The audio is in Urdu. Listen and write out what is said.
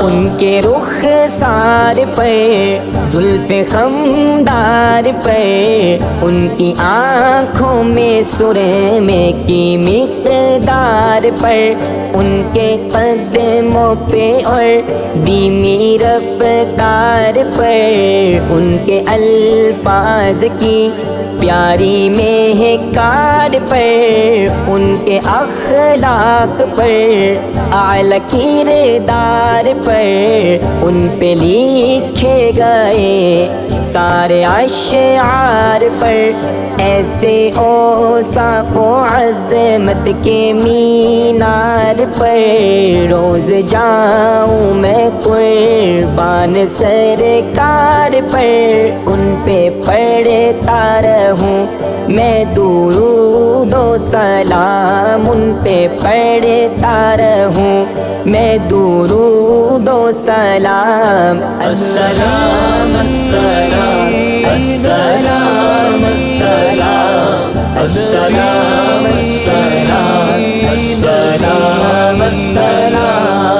ان کے رخسار پر زلف خمدار پر، ان کی آنکھوں میں سرمے کی مقدار پر، ان کے قدموں پہ اور دھیمی رفتار پر، ان کے الفاظ کی پیاری مہکار پر، ان کے اخلاق پر اعلی کردار پر، ان پہ لکھے گئے سارے اشعار پر، ایسے اوصاف و عظمت کے مینار پر روز جاؤں میں قربان سرکار پر، ان پہ پڑھتا رہوں میں درود و سلام، ان پہ پڑھتا رہوں میں درود و سلام۔ السلام السلام السلام السلام السلام السلام السلام السلام